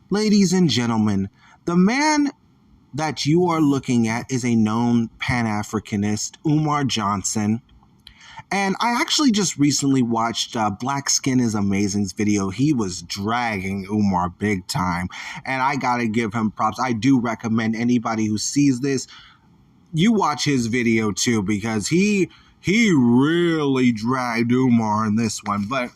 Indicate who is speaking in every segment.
Speaker 1: Ladies and gentlemen, the man that you are looking at is a known Pan-Africanist, Umar Johnson. And I actually just recently watched Black Skin is Amazing's video. He was dragging Umar big time. And I gotta give him props. I do recommend anybody who sees this, you watch his video too, because he really dragged Umar in this one. But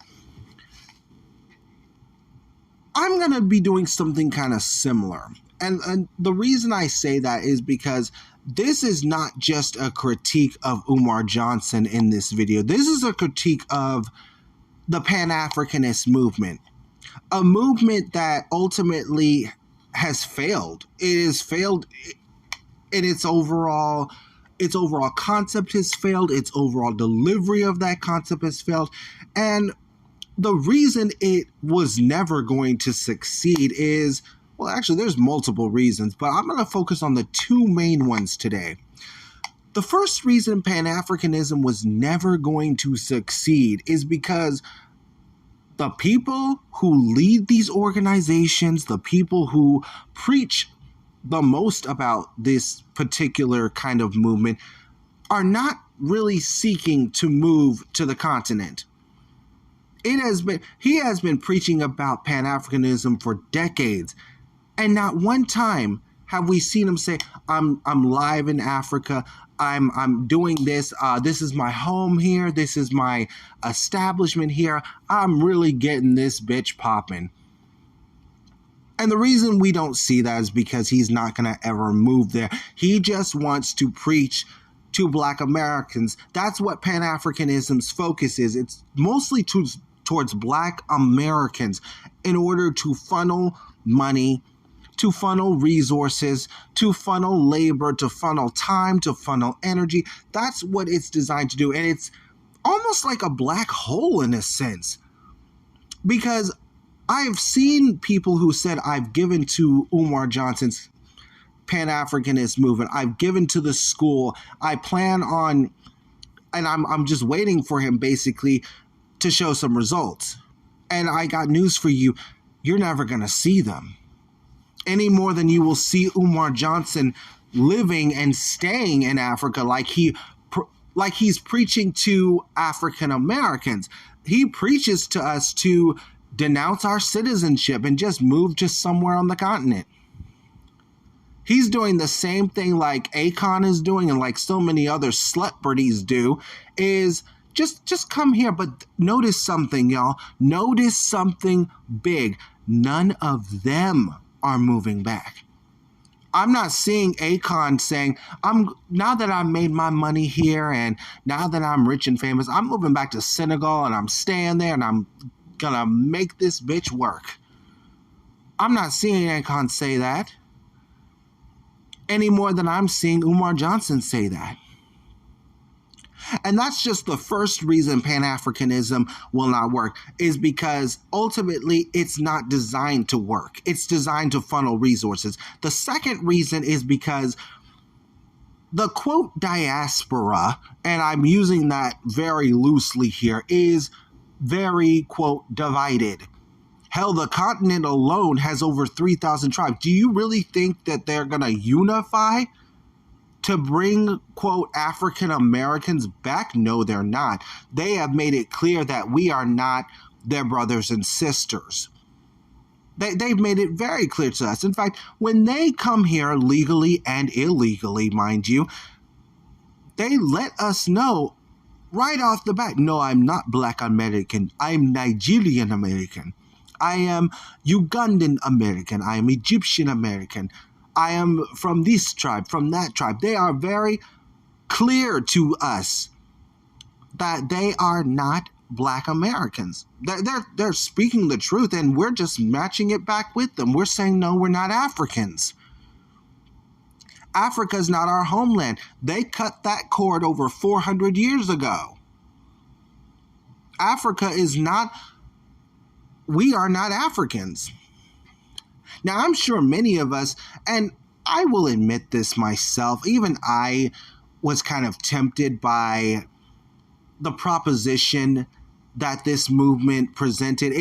Speaker 1: I'm going to be doing something kind of similar. And the reason I say that is because this is not just a critique of Umar Johnson in this video. This is a critique of the Pan-Africanist movement. A movement that ultimately has failed. It has failed in its overall concept has failed. Its overall delivery of that concept has failed. And the reason it was never going to succeed is, well, actually, there's multiple reasons, but I'm going to focus on the two main ones today. The first reason Pan-Africanism was never going to succeed is because the people who lead these organizations, the people who preach the most about this particular kind of movement, are not really seeking to move to the continent. He has been preaching about Pan-Africanism for decades, and not one time have we seen him say, I'm live in Africa, I'm doing this, this is my home here, this is my establishment here, I'm really getting this bitch popping. And the reason we don't see that is because he's not going to ever move there. He just wants to preach to Black Americans. That's what Pan-Africanism's focus is. It's mostly towards Black Americans in order to funnel money, to funnel resources, to funnel labor, to funnel time, to funnel energy. That's what it's designed to do. And it's almost like a black hole in a sense. Because I've seen people who said, I've given to Umar Johnson's Pan-Africanist movement. I've given to the school. I plan on, and I'm just waiting for him basically to show some results. And I got news for you. You're never going to see them any more than you will see Umar Johnson living and staying in Africa like he's preaching to African Americans. He preaches to us to denounce our citizenship and just move to somewhere on the continent. He's doing the same thing like Akon is doing and like so many other celebrities do, is just come here. But notice something, y'all. Notice something big. None of them are moving back. I'm not seeing Akon saying, now that I've made my money here and now that I'm rich and famous, I'm moving back to Senegal and I'm staying there and I'm gonna make this bitch work. I'm not seeing Akon say that any more than I'm seeing Umar Johnson say that. And that's just the first reason Pan-Africanism will not work, is because ultimately it's not designed to work. It's designed to funnel resources. The second reason is because the quote diaspora, and I'm using that very loosely here, is very, quote, divided. Hell, the continent alone has over 3,000 tribes. Do you really think that they're going to unify to bring, quote, African Americans back? No, they're not. They have made it clear that we are not their brothers and sisters. They've made it very clear to us. In fact, when they come here legally and illegally, mind you, they let us know right off the bat, no, I'm not Black American. I'm Nigerian American. I am Ugandan American. I am Egyptian American. I am from this tribe, from that tribe. They are very clear to us that they are not Black Americans. They're speaking the truth, and we're just matching it back with them. We're saying, no, we're not Africans. Africa is not our homeland. They cut that cord over 400 years ago. Africa is not, we are not Africans. Now, I'm sure many of us, and I will admit this myself, even I was kind of tempted by the proposition that this movement presented.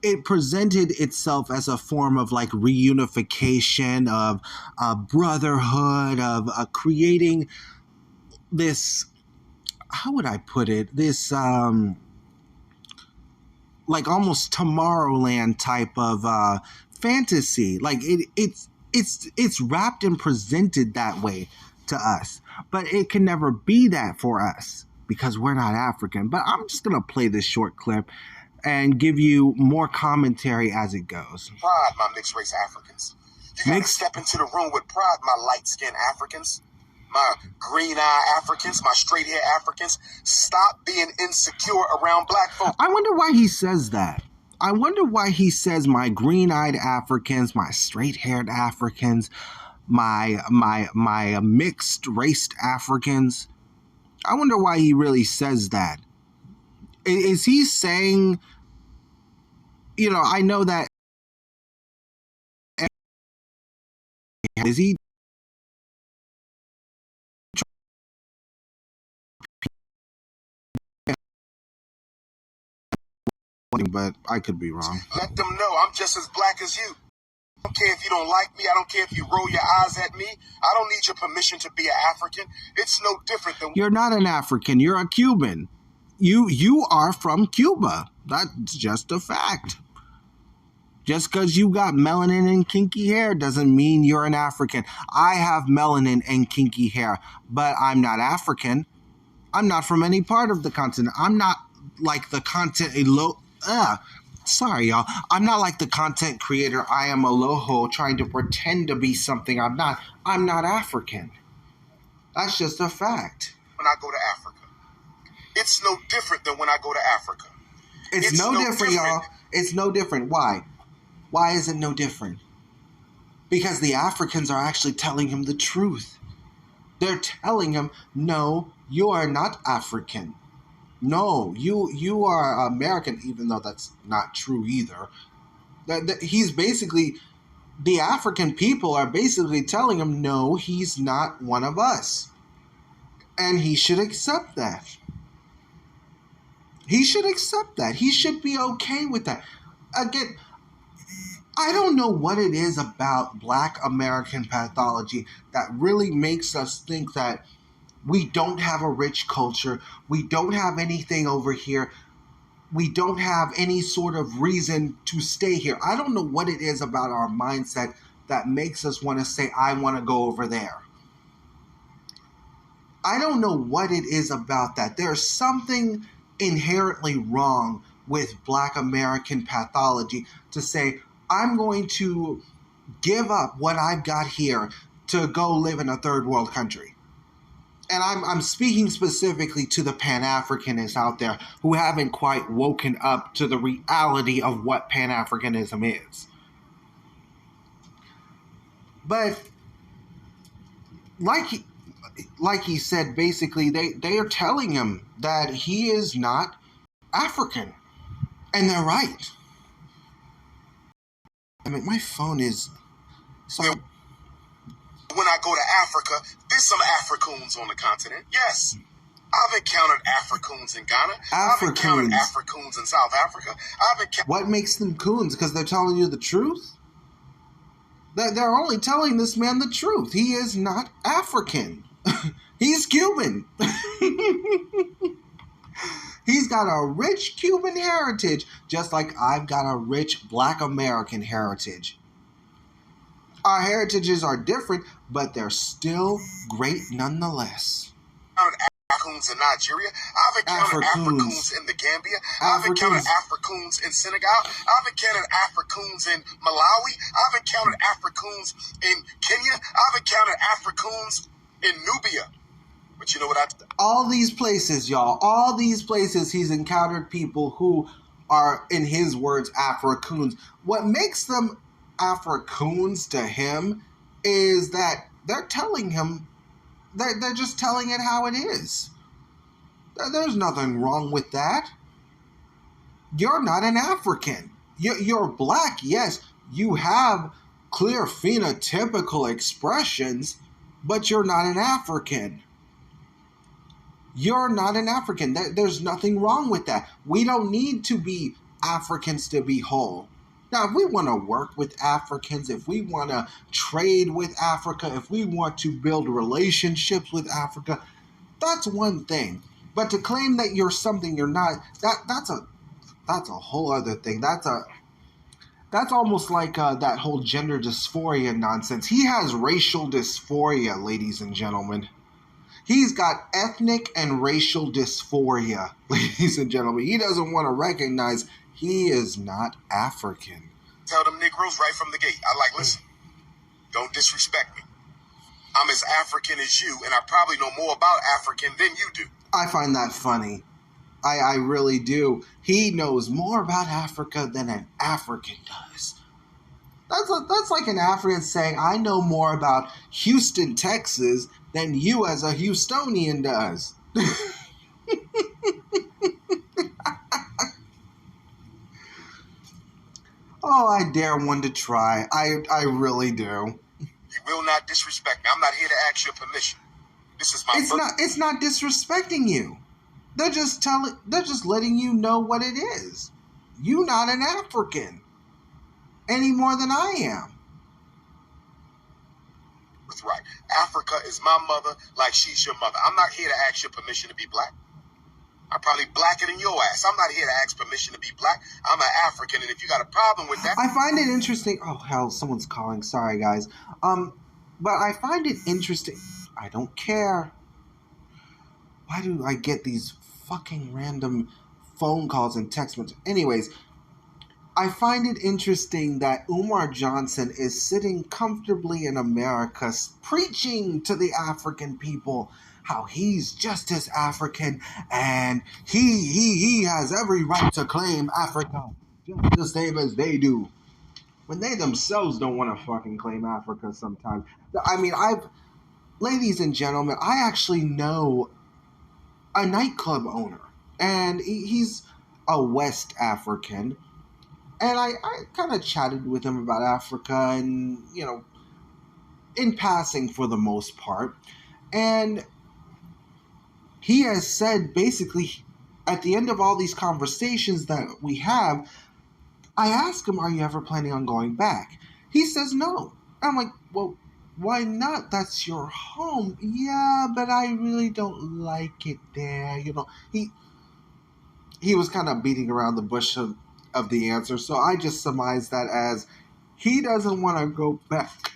Speaker 1: It presented itself as a form of like reunification, of brotherhood, of creating this, how would I put it, this like almost Tomorrowland type of fantasy. Like it's wrapped and presented that way to us, but it can never be that for us because we're not African. But I'm just gonna play this short clip and give you more commentary as it goes.
Speaker 2: Pride, my mixed race Africans. You gotta step into the room with pride, my light skinned Africans, my green eye Africans, my straight hair Africans. Stop being insecure around black folks.
Speaker 1: I wonder why he says that. I wonder why he says my green-eyed Africans, my straight-haired Africans, my mixed-raced Africans. I wonder why he really says that. Is he saying, you know, I know that, is he but I could be wrong.
Speaker 2: Let them know I'm just as black as you. I don't care if you don't like me. I don't care if you roll your eyes at me. I don't need your permission to be an African. It's no different than...
Speaker 1: You're not an African. You're a Cuban. You are from Cuba. That's just a fact. Just because you got melanin and kinky hair doesn't mean you're an African. I have melanin and kinky hair, but I'm not African. I'm not from any part of the continent. I'm not like the content... Sorry, y'all. I'm not like the content creator I am Aloho trying to pretend to be something I'm not. I'm not African. That's just a fact.
Speaker 2: When I go to Africa, it's no different than when I go to Africa.
Speaker 1: It's no different, y'all. It's no different. Why? Why is it no different? Because the Africans are actually telling him the truth. They're telling him, no, you are not African. No, you are American, even though that's not true either. He's basically, the African people are basically telling him, no, he's not one of us. And he should accept that. He should accept that. He should be okay with that. Again, I don't know what it is about Black American pathology that really makes us think that we don't have a rich culture. We don't have anything over here. We don't have any sort of reason to stay here. I don't know what it is about our mindset that makes us want to say, I want to go over there. I don't know what it is about that. There's something inherently wrong with Black American pathology to say, I'm going to give up what I've got here to go live in a third world country. And I'm speaking specifically to the Pan-Africanists out there who haven't quite woken up to the reality of what Pan-Africanism is. But like he said, basically, they are telling him that he is not African. And they're right. I mean, my phone is... Sorry.
Speaker 2: When I go to Africa, there's some Africoons on the continent. Yes. I've encountered Africoons in Ghana. I've encountered Africoons in South Africa.
Speaker 1: What makes them coons? Because they're telling you the truth? They're only telling this man the truth. He is not African. He's Cuban. He's got a rich Cuban heritage, just like I've got a rich Black American heritage. Our heritages are different, but they're still great nonetheless.
Speaker 2: Africoons in Nigeria. I've encountered Africoons in the Gambia. I've encountered Africoons in Senegal. I've encountered Africoons in Malawi. I've encountered Africoons in Kenya. I've encountered Africoons in Nubia. But you know what
Speaker 1: all these places, y'all, all these places he's encountered people who are, in his words, Africoons. What makes them Africoons to him is that they're telling him, they're just telling it how it is. There's nothing wrong with that. You're not an African. You're Black, yes. You have clear phenotypical expressions, but you're not an African. You're not an African. There's nothing wrong with that. We don't need to be Africans to be whole. Now, if we want to work with Africans, if we want to trade with Africa, if we want to build relationships with Africa, that's one thing. But to claim that you're something you're not, that's a whole other thing. That's almost like that whole gender dysphoria nonsense. He has racial dysphoria, ladies and gentlemen. He's got ethnic and racial dysphoria, ladies and gentlemen. He doesn't want to recognize he is not African.
Speaker 2: Tell them Negroes right from the gate. Listen, don't disrespect me. I'm as African as you, and I probably know more about African than you do.
Speaker 1: I find that funny. I really do. He knows more about Africa than an African does. That's like an African saying, I know more about Houston, Texas than you as a Houstonian does. Oh, I dare one to try. I really do.
Speaker 2: You will not disrespect me. I'm not here to ask your permission. This is my
Speaker 1: It's not disrespecting you. They're just letting you know what it is. You're not an African any more than I am.
Speaker 2: That's right. Africa is my mother like she's your mother. I'm not here to ask your permission to be black. I'm probably blacker than your ass. I'm not here to ask permission to be black. I'm an African, and if you got a problem with that...
Speaker 1: I find it interesting... Oh, hell, someone's calling. Sorry, guys. But I find it interesting... I don't care. Why do I get these fucking random phone calls and text messages? Anyways, I find it interesting that Umar Johnson is sitting comfortably in America preaching to the African people how he's just as African and he has every right to claim Africa just the same as they do. When they themselves don't want to fucking claim Africa sometimes. I mean, ladies and gentlemen, I actually know a nightclub owner, and he's a West African, and I kind of chatted with him about Africa and, in passing for the most part, and he has said basically at the end of all these conversations that we have, I ask him, are you ever planning on going back? He says no. I'm like, well, why not? That's your home. Yeah, but I really don't like it there. He was kind of beating around the bush of the answer, so I just surmised that as he doesn't want to go back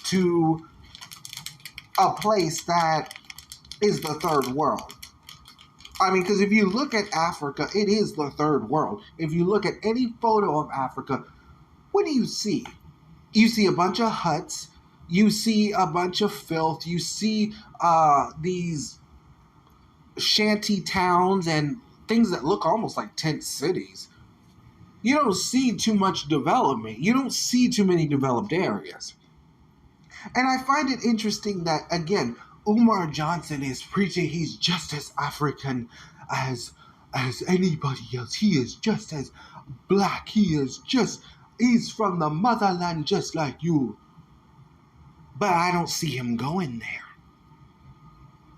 Speaker 1: to a place that is the third world. I mean, because if you look at Africa, it is the third world. If you look at any photo of Africa, what do you see? You see a bunch of huts. You see a bunch of filth. You see these shanty towns and things that look almost like tent cities. You don't see too much development. You don't see too many developed areas. And I find it interesting that, again, Umar Johnson is preaching he's just as African as anybody else. He is just as black. He's from the motherland just like you. But I don't see him going there.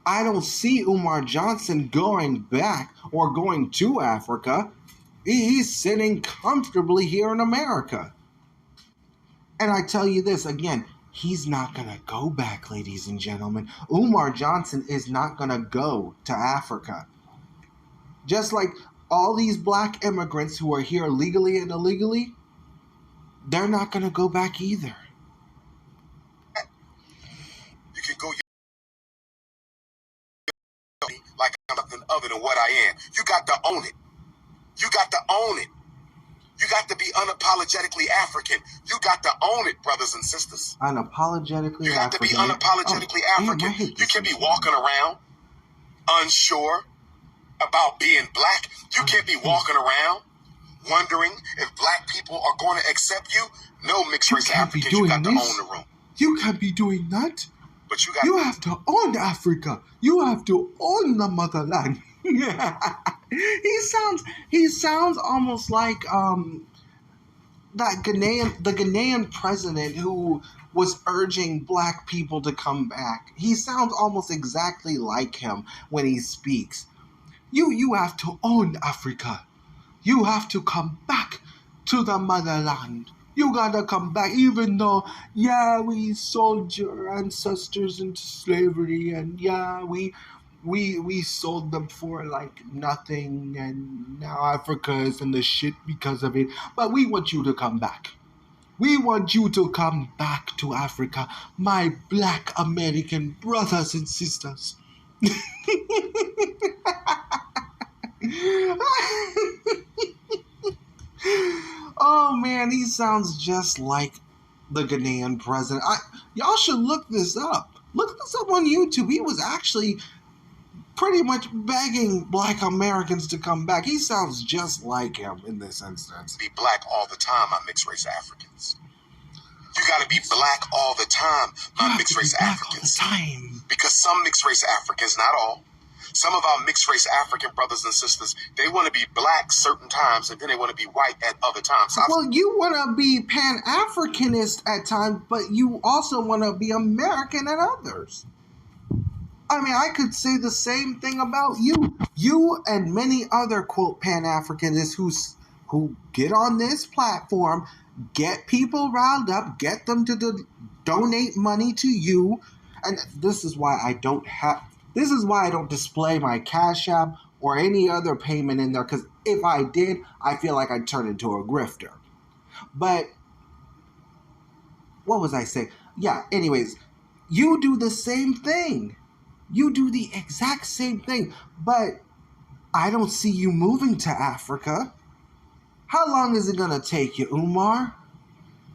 Speaker 1: I don't see Umar Johnson going back or going to Africa. He's sitting comfortably here in America. And I tell you this again, he's not going to go back, ladies and gentlemen. Umar Johnson is not going to go to Africa. Just like all these black immigrants who are here legally and illegally, they're not going to go back either.
Speaker 2: You can go like I'm nothing other than what I am. You got to own it. You got to own it. You got to be unapologetically African. You got to own it, brothers and sisters.
Speaker 1: Unapologetically African.
Speaker 2: You got to be unapologetically African. You can't be walking around unsure about being black. You can't be walking around wondering if black people are going to accept you. No, mixed race Africans, you got to own the room.
Speaker 1: You can't be doing that.
Speaker 2: But
Speaker 1: you have to own Africa. You have to own the motherland. He sounds almost like the Ghanaian president who was urging black people to come back. He sounds almost exactly like him when he speaks. You have to own Africa. You have to come back to the motherland. You gotta come back, even though, yeah, we sold your ancestors into slavery, and yeah, we sold them for like nothing, and now Africa is in the shit because of it. But we want you to come back. We want you to come back to Africa, my black American brothers and sisters. Oh man, he sounds just like the Ghanaian president. Y'all should look this up. Look this up on YouTube. He was actually pretty much begging black Americans to come back. He sounds just like him in this instance.
Speaker 2: Be black all the time, my mixed race Africans. You gotta be black all the time, my mixed race Africans.
Speaker 1: All the time.
Speaker 2: Because some mixed race Africans, not all, some of our mixed race African brothers and sisters, they want to be black certain times and then they want to be white at other times.
Speaker 1: Well, you want to be Pan-Africanist at times, but you also want to be American at others. I mean, I could say the same thing about you. You and many other, quote, Pan-Africanists who get on this platform, get people riled up, get them to donate money to you. And this is why I don't display my Cash App or any other payment in there, because if I did, I feel like I'd turn into a grifter. But what was I saying? Yeah, anyways, you do the same thing. You do the exact same thing, but I don't see you moving to Africa. How long is it going to take you, Umar?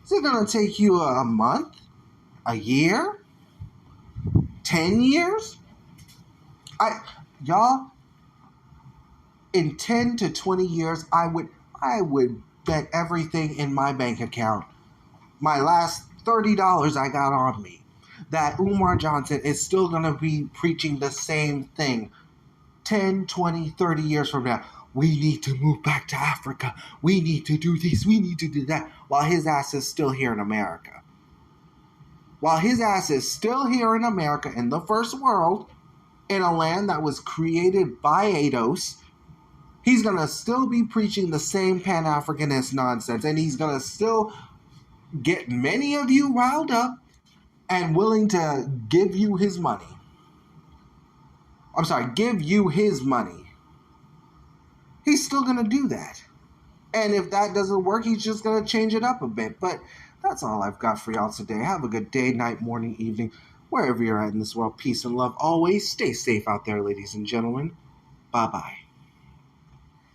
Speaker 1: Is it going to take you a month? A year? 10 years? Y'all, in 10 to 20 years, I would bet everything in my bank account, my last $30 I got on me, that Umar Johnson is still going to be preaching the same thing 10, 20, 30 years from now. We need to move back to Africa. We need to do this. We need to do that. While his ass is still here in America. While his ass is still here in America, in the first world, in a land that was created by ADOS, he's going to still be preaching the same Pan-Africanist nonsense. And he's going to still get many of you riled up and willing to give you his money. I'm sorry, give you his money. He's still going to do that. And if that doesn't work, he's just going to change it up a bit. But that's all I've got for y'all today. Have a good day, night, morning, evening, wherever you're at in this world. Peace and love always. Stay safe out there, ladies and gentlemen. Bye-bye.